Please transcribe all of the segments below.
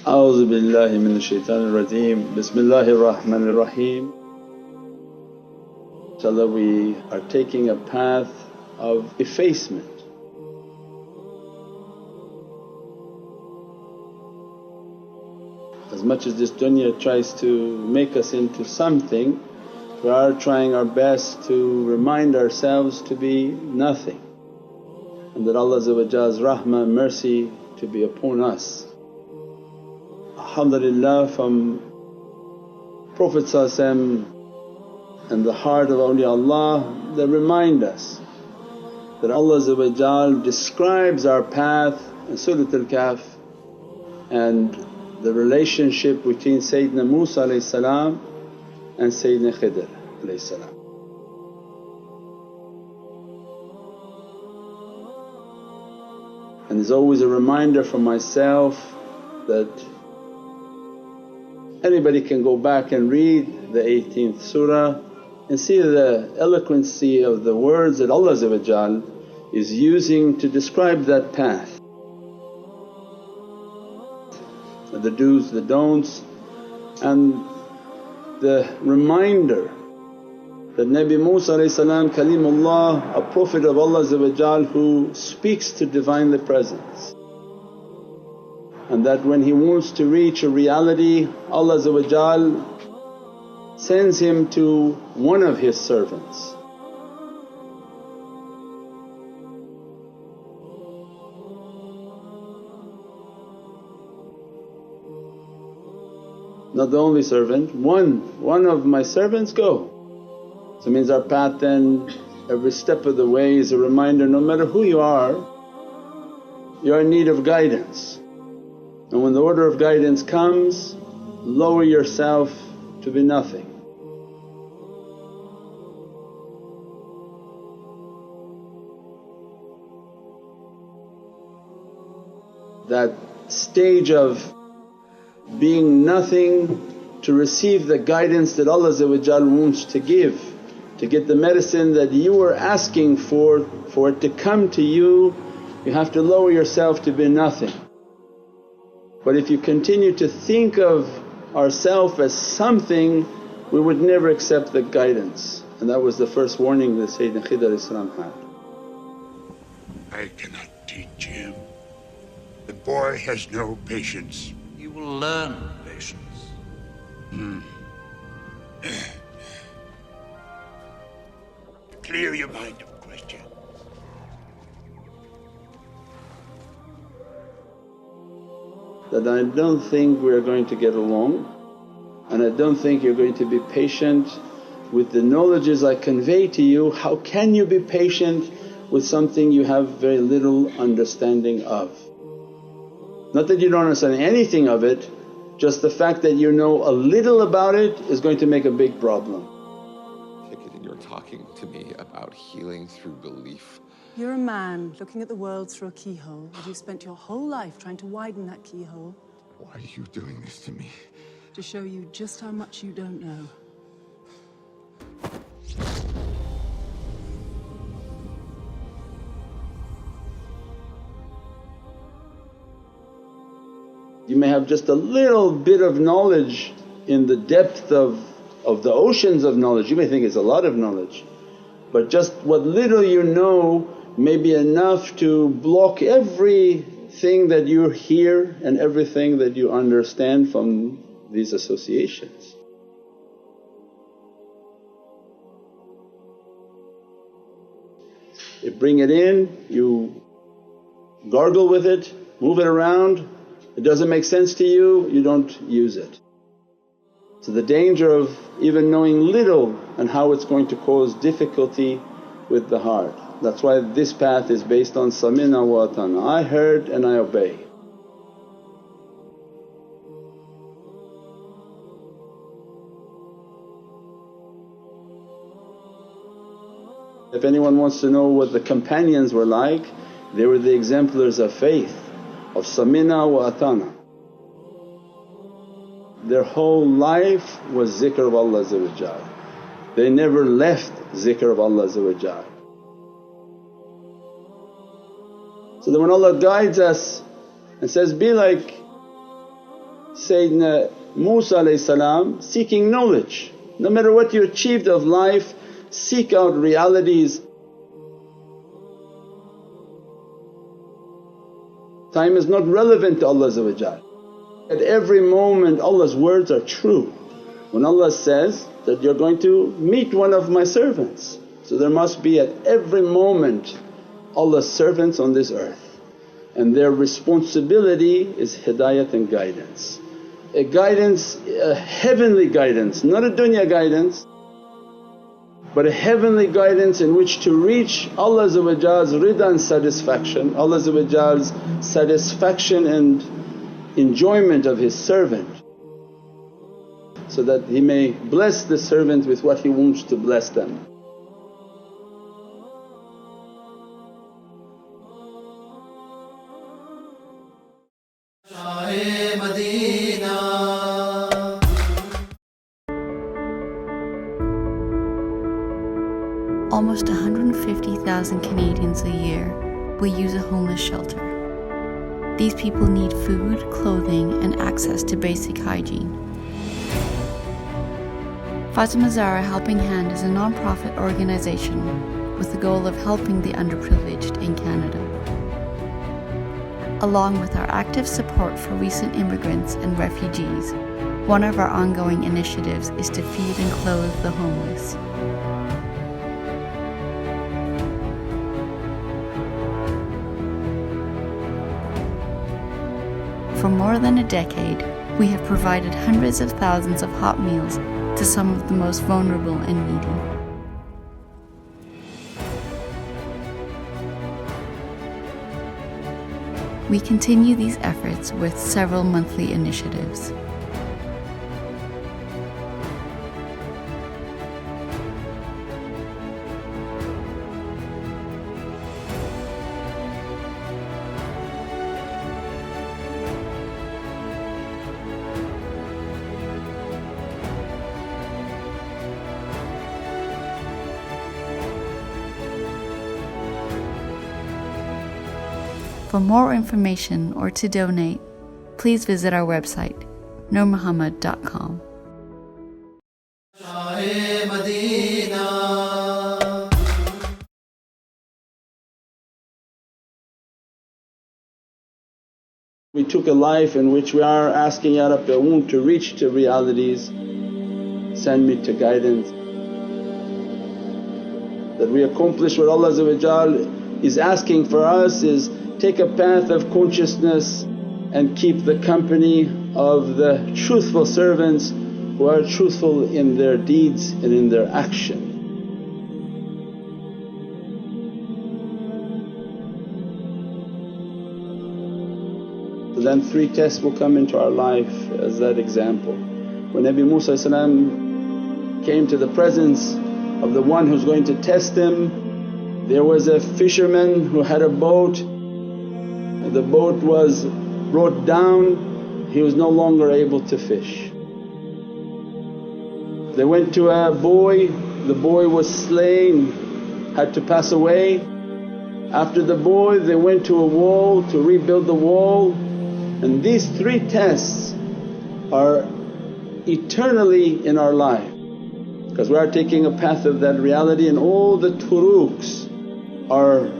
A'udhu billahi minash shaitanir rajeem. Bismillahir Rahmanir Raheem. Inshallah, we are taking a path of effacement. As much as this dunya tries to make us into something, we are trying our best to remind ourselves to be nothing, and that Allah's rahmah, mercy to be upon us. Alhamdulillah, from Prophet and the heart of awliyaullah that remind us that Allah describes our path in Surah Al-Kahf and the relationship between Sayyidina Musa and Sayyidina Khidr. And there's always a reminder for myself that anybody can go back and read the 18th surah and see the eloquency of the words that Allah is using to describe that path. The do's, the don'ts, and the reminder that Nabi Musa Kalimullah, a Prophet of Allah who speaks to Divinely Presence, and that when he wants to reach a reality Allah sends him to one of his servants. Not the only servant, one of my servants go. So it means our path then every step of the way is a reminder, no matter who you are in need of guidance, and when the order of guidance comes, lower yourself to be nothing. That stage of being nothing to receive the guidance that Allah wants to give, to get the medicine that you are asking for it to come to you, you have to lower yourself to be nothing. But if you continue to think of ourself as something, we would never accept the guidance, and that was the first warning that Sayyidina Khidr had. I cannot teach him. The boy has no patience. You will learn patience. Clear your mind of questions. That I don't think we are going to get along, and I don't think you're going to be patient with the knowledges I convey to you. How can you be patient with something you have very little understanding of? Not that you don't understand anything of it, just the fact that you know a little about it is going to make a big problem. You're talking to me about healing through belief. You're a man looking at the world through a keyhole and you've spent your whole life trying to widen that keyhole. Why are you doing this to me? To show you just how much you don't know. You may have just a little bit of knowledge in the depth of the oceans of knowledge. You may think it's a lot of knowledge, but just what little you know may be enough to block everything that you hear and everything that you understand from these associations. You bring it in, you gargle with it, move it around, it doesn't make sense to you, you don't use it. So the danger of even knowing little and how it's going to cause difficulty with the heart. That's why this path is based on samina wa atana, I heard and I obey. If anyone wants to know what the companions were like, they were the exemplars of faith, of samina wa atana. Their whole life was zikr of Allah. They never left zikr of Allah. So that when Allah guides us and says, be like Sayyidina Musa seeking knowledge. No matter what you achieved of life, seek out realities. Time is not relevant to Allah. At every moment Allah's words are true. When Allah says that, you're going to meet one of my servants, so there must be at every moment Allah's servants on this earth, and their responsibility is hidayat and guidance. A guidance, a heavenly guidance, not a dunya guidance, but a heavenly guidance in which to reach Allah's rida and satisfaction, Allah's satisfaction and enjoyment of His servant, so that He may bless the servant with what He wants to bless them. Almost 150,000 Canadians a year will use a homeless shelter. These people need food, clothing and access to basic hygiene. Fatima Zahra Helping Hand is a non-profit organisation with the goal of helping the underprivileged in Canada. Along with our active support for recent immigrants and refugees, one of our ongoing initiatives is to feed and clothe the homeless. For more than a decade, we have provided hundreds of thousands of hot meals to some of the most vulnerable and needy. We continue these efforts with several monthly initiatives. For more information or to donate, please visit our website, nurmohammad.com. We took a life in which we are asking, Ya Rabbi, I want to reach to realities, send me to guidance. That we accomplish what Allah is asking for us is take a path of consciousness and keep the company of the truthful servants who are truthful in their deeds and in their action. So then 3 tests will come into our life as that example. When Nabi Musa came to the presence of the one who's going to test him, there was a fisherman who had a boat. The boat was brought down, he was no longer able to fish. They went to a boy, the boy was slain, had to pass away. After the boy they went to a wall to rebuild the wall, and these 3 tests are eternally in our life because we are taking a path of that reality, and all the turuqs are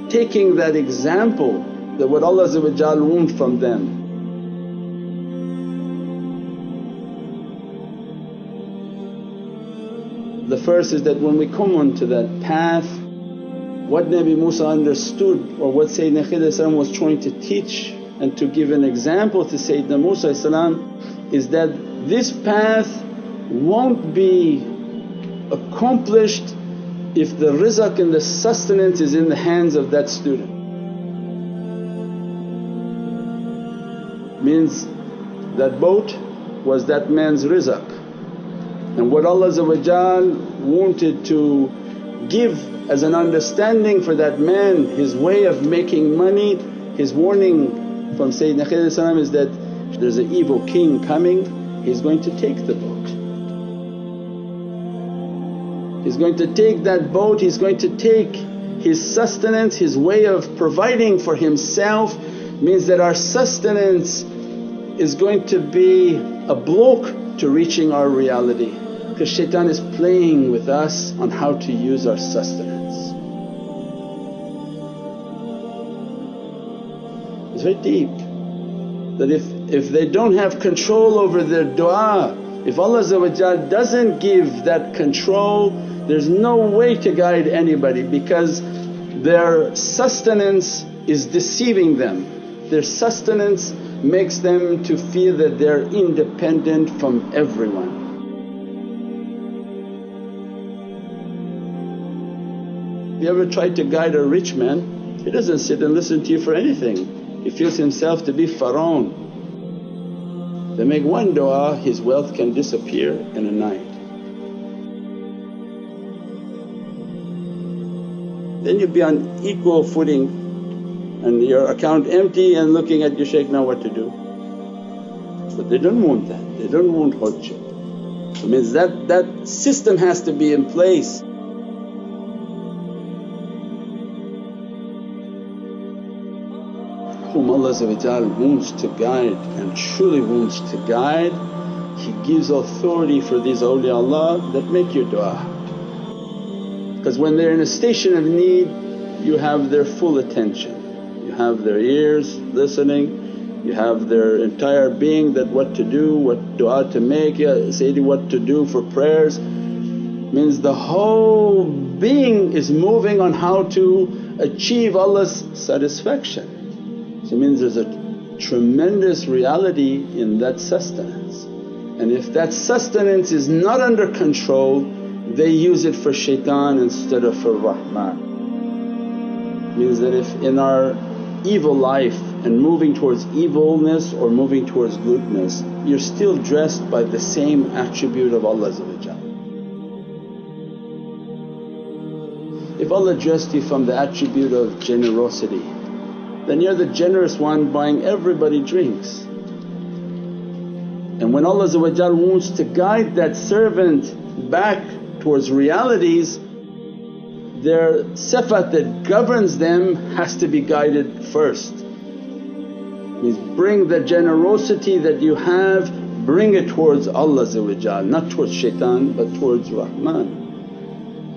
taking that example that what Allah wants from them. The first is that when we come onto that path, what Nabi Musa understood or what Sayyidina Khidr was trying to teach and to give an example to Sayyidina Musa is that this path won't be accomplished if the rizq and the sustenance is in the hands of that student. Means that boat was that man's rizq, and what Allah wanted to give as an understanding for that man, his way of making money. His warning from Sayyidina Khidr is that there's an evil king coming, he's going to take the boat. He's going to take that boat, he's going to take his sustenance, his way of providing for himself. Means that our sustenance is going to be a block to reaching our reality, because shaitan is playing with us on how to use our sustenance. It's very deep that if they don't have control over their du'a, if Allah doesn't give that control, there's no way to guide anybody, because their sustenance is deceiving them. Their sustenance makes them to feel that they're independent from everyone. If you ever tried to guide a rich man, he doesn't sit and listen to you for anything. He feels himself to be Pharaoh. They make one du'a, his wealth can disappear in a night. Then you'd be on equal footing and your account empty and looking at your shaykh now what to do. But they don't want that, they don't want hardship. It means that system has to be in place. Whom Allah wants to guide and truly wants to guide, He gives authority for these awliyaullah that make your du'a. Because when they're in a station of need, you have their full attention, you have their ears listening, you have their entire being that what to do, what du'a to make, ya Sayyidi what to do for prayers. Means the whole being is moving on how to achieve Allah's satisfaction. So it means there's a tremendous reality in that sustenance, and if that sustenance is not under control, they use it for shaitan instead of for Rahman. Means that if in our evil life and moving towards evilness or moving towards goodness, you're still dressed by the same attribute of Allah. If Allah dressed you from the attribute of generosity, then you're the generous one buying everybody drinks. And when Allah wants to guide that servant back towards realities, their sifat that governs them has to be guided first. Means bring the generosity that you have, bring it towards Allah, not towards shaitan but towards Rahman.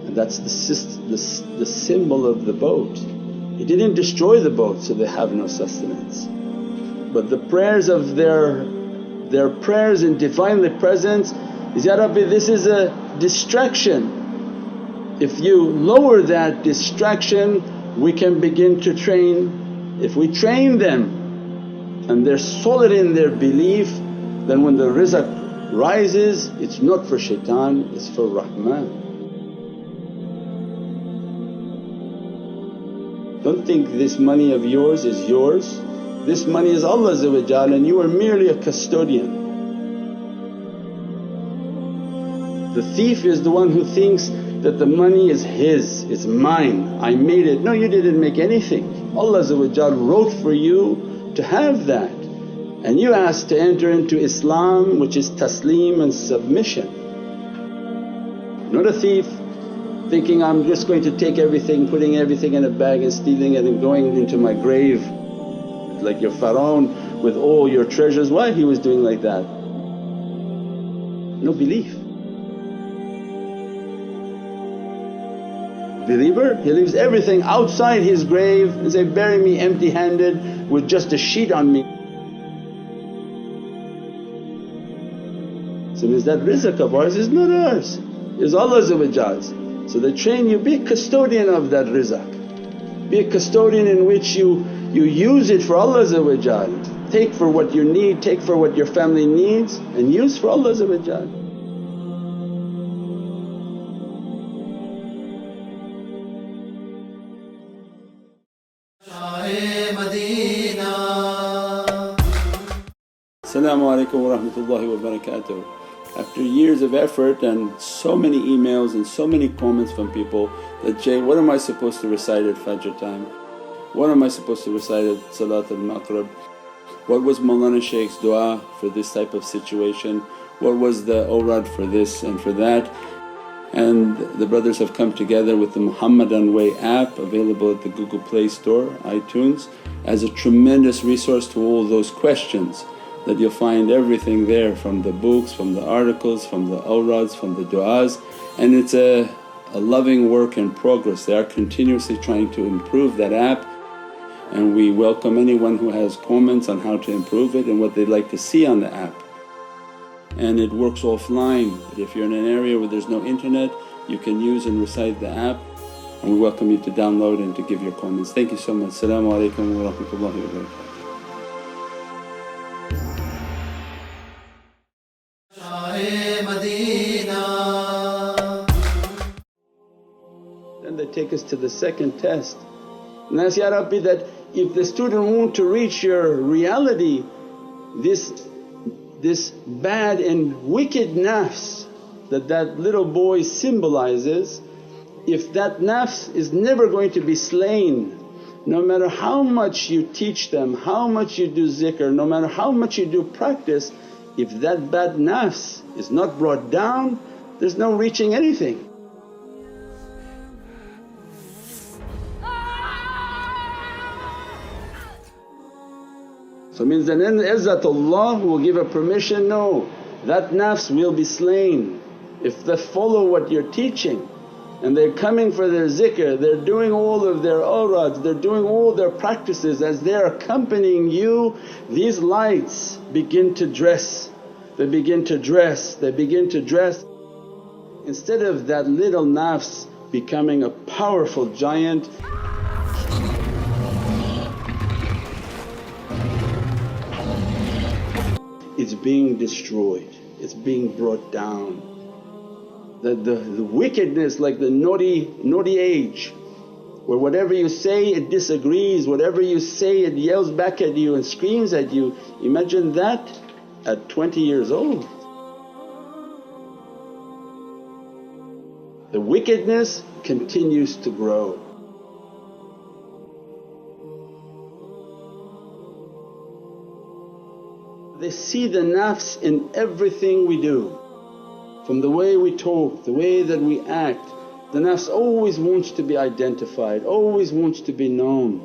And that's the symbol of the boat. He didn't destroy the boat so they have no sustenance, but the prayers of their prayers in Divinely Presence is, Ya Rabbi, this is a distraction. If you lower that distraction, we can begin to train. If we train them and they're solid in their belief, then when the rizq rises it's not for shaitan, it's for Rahman. Don't think this money of yours is yours, this money is Allah's and you are merely a custodian. The thief is the one who thinks that the money is his, it's mine, I made it. No, you didn't make anything. Allah wrote for you to have that, and you asked to enter into Islam, which is taslim and submission. Not a thief thinking, I'm just going to take everything, putting everything in a bag and stealing it and going into my grave like your Pharaoh with all your treasures. Why he was doing like that? No belief. Believer, he leaves everything outside his grave and say, bury me empty handed with just a sheet on me. So means that rizq of ours is not ours, it's Allah's. So they train you, be a custodian of that rizq, be a custodian in which you use it for Allah. Take for what you need, take for what your family needs and use for Allah. As-salamu alaykum wa rahmatullahi wa barakatuh. After years of effort and so many emails and so many comments from people that, Jay, what am I supposed to recite at Fajr time? What am I supposed to recite at Salat al-Maghrib? What was Mawlana Shaykh's du'a for this type of situation? What was the awrad for this and for that? And the brothers have come together with the Muhammadan Way app available at the Google Play Store, iTunes, as a tremendous resource to all those questions. that you'll find everything there, from the books, from the articles, from the awrads, from the du'as, and it's a loving work in progress. They are continuously trying to improve that app, and we welcome anyone who has comments on how to improve it and what they'd like to see on the app. And it works offline, that if you're in an area where there's no internet you can use and recite the app, and we welcome you to download and to give your comments. Thank you so much. As-salamu alaykum wa rahmatullahi wa barakatuh. Then they take us to the second test, and that's, Ya Rabbi, that if the student want to reach your reality, this bad and wicked nafs that little boy symbolizes, if that nafs is never going to be slain, no matter how much you teach them, how much you do zikr, no matter how much you do practice, if that bad nafs is not brought down, there's no reaching anything. So it means that in izzatullah will give a permission, no, that nafs will be slain. If they follow what you're teaching and they're coming for their zikr, they're doing all of their awrads, they're doing all their practices, as they're accompanying you, these lights begin to dress, they begin to dress, they begin to dress. Instead of that little nafs becoming a powerful giant, it's being destroyed, it's being brought down. The wickedness, like the naughty age, where whatever you say it disagrees, whatever you say it yells back at you and screams at you. Imagine that at 20 years old. The wickedness continues to grow. They see the nafs in everything we do, from the way we talk, the way that we act. The nafs always wants to be identified, always wants to be known,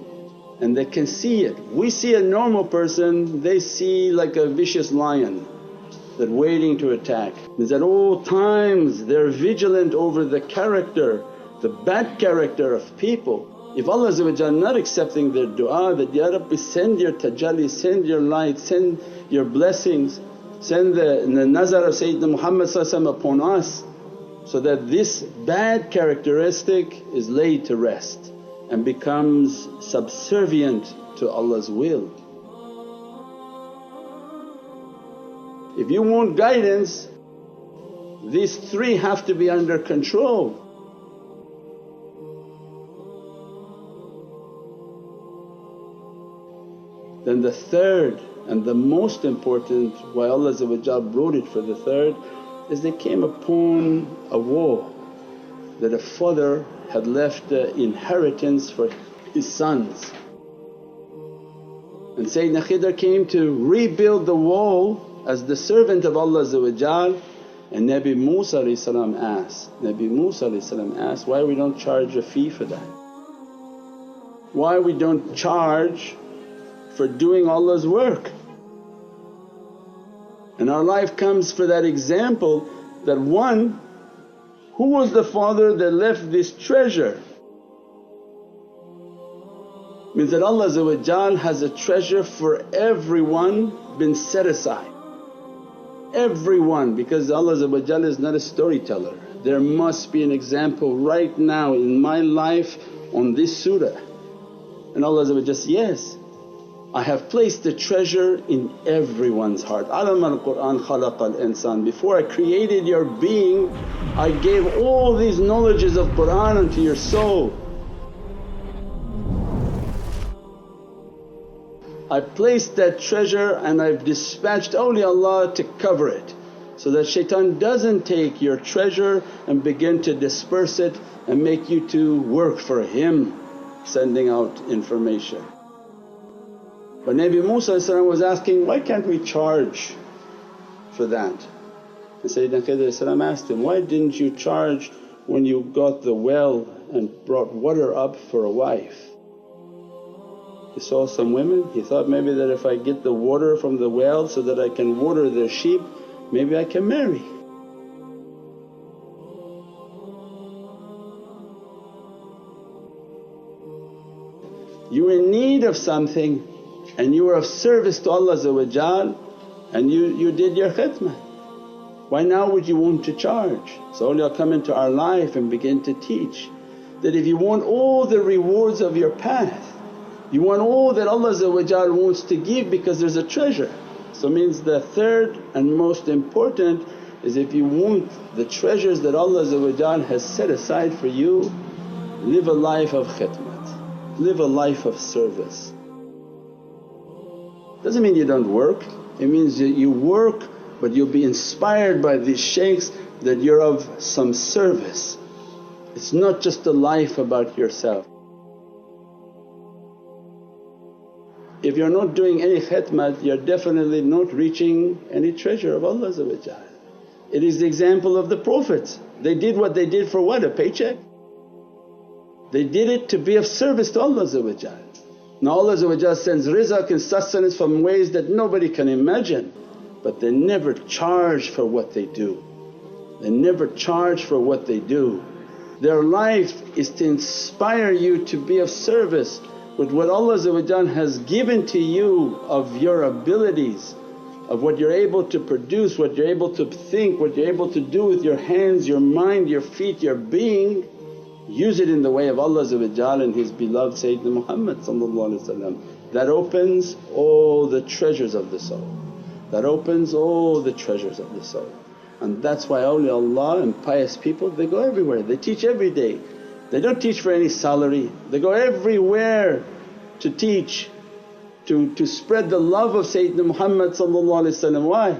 and they can see it. We see a normal person, they see like a vicious lion that waiting to attack. Means at all times they're vigilant over the character, the bad character of people. If Allah not accepting their du'a that, Ya Rabbi, send your tajalli, send your light, send your blessings, send the nazar of Sayyidina Muhammad upon us, so that this bad characteristic is laid to rest and becomes subservient to Allah's will. If you want guidance, these three have to be under control. Then the third and the most important, why Allah brought it for the third, is they came upon a war that a father had left an inheritance for his sons. And Sayyidina Khidr came to rebuild the wall as the servant of Allah, and Nabi Musa asked, why we don't charge a fee for that? Why we don't charge for doing Allah's work? And our life comes for that example that one, who was the father that left this treasure? Means that Allah has a treasure for everyone been set aside. Everyone, because Allah is not a storyteller. There must be an example right now in my life on this surah. And Allah says, yes, I have placed the treasure in everyone's heart. Alam al-Qur'an khalaqal insan. Before I created your being, I gave all these knowledges of Qur'an unto your soul. I placed that treasure and I've dispatched awliyaullah to cover it, so that shaitan doesn't take your treasure and begin to disperse it and make you to work for him sending out information. But Nabi Musa was asking, why can't we charge for that? And Sayyidina Khidr asked him, why didn't you charge when you got the well and brought water up for a wife? He saw some women, he thought maybe that if I get the water from the well so that I can water their sheep, maybe I can marry. You were in need of something and you were of service to Allah and you did your khidmah. Why now would you want to charge? So awliya come into our life and begin to teach that if you want all the rewards of your path, you want all that Allah wants to give because there's a treasure. So means the third and most important is if you want the treasures that Allah has set aside for you, live a life of khidmat, live a life of service. Doesn't mean you don't work, it means that you work but you'll be inspired by these shaykhs that you're of some service. It's not just a life about yourself. If you're not doing any khidmat, you're definitely not reaching any treasure of Allah. It is the example of the Prophets. They did what they did for what? A paycheck? They did it to be of service to Allah. Now Allah sends rizq and sustenance from ways that nobody can imagine, but they never charge for what they do. They never charge for what they do. Their life is to inspire you to be of service with what Allah has given to you of your abilities, of what you're able to produce, what you're able to think, what you're able to do with your hands, your mind, your feet, your being. Use it in the way of Allah and His beloved Sayyidina Muhammad. That opens all the treasures of the soul, that opens all the treasures of the soul. And that's why awliyaullah and pious people, they go everywhere, they teach every day. They don't teach for any salary, they go everywhere to teach, to spread the love of Sayyidina Muhammad. Why?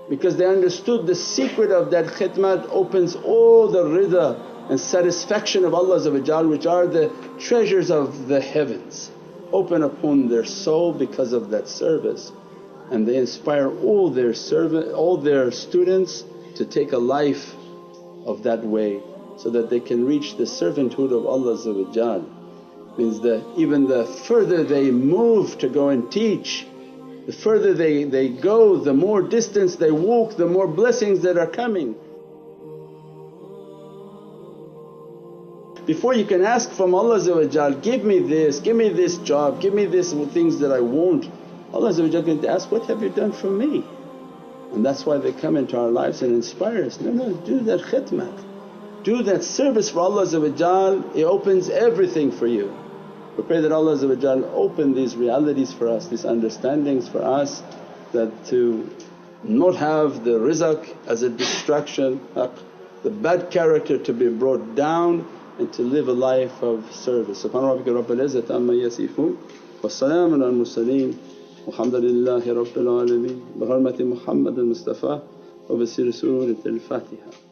Because they understood the secret of that khidmat opens all the rida and satisfaction of Allah which are the treasures of the heavens, open upon their soul because of that service. And they inspire all their students to take a life of that way so that they can reach the servanthood of Allah. Means that even the further they move to go and teach, the further they go, the more distance they walk, the more blessings that are coming. Before you can ask from Allah, give me this job, give me this things that I want, Allah can ask, what have you done for me? And that's why they come into our lives and inspire us, no, do that khidmat, do that service for Allah, it opens everything for you. We pray that Allah open these realities for us, these understandings for us, that to not have the rizq as a distraction, the bad character to be brought down, and to live a life of service. Subhana rabbika rabbil izzati amma yasifoon wa salaamun al mursaleen walhamdulillahi rabbil alameen bi hurmati Muhammadan Mustafa wa bi sirri Surat al-Fatiha.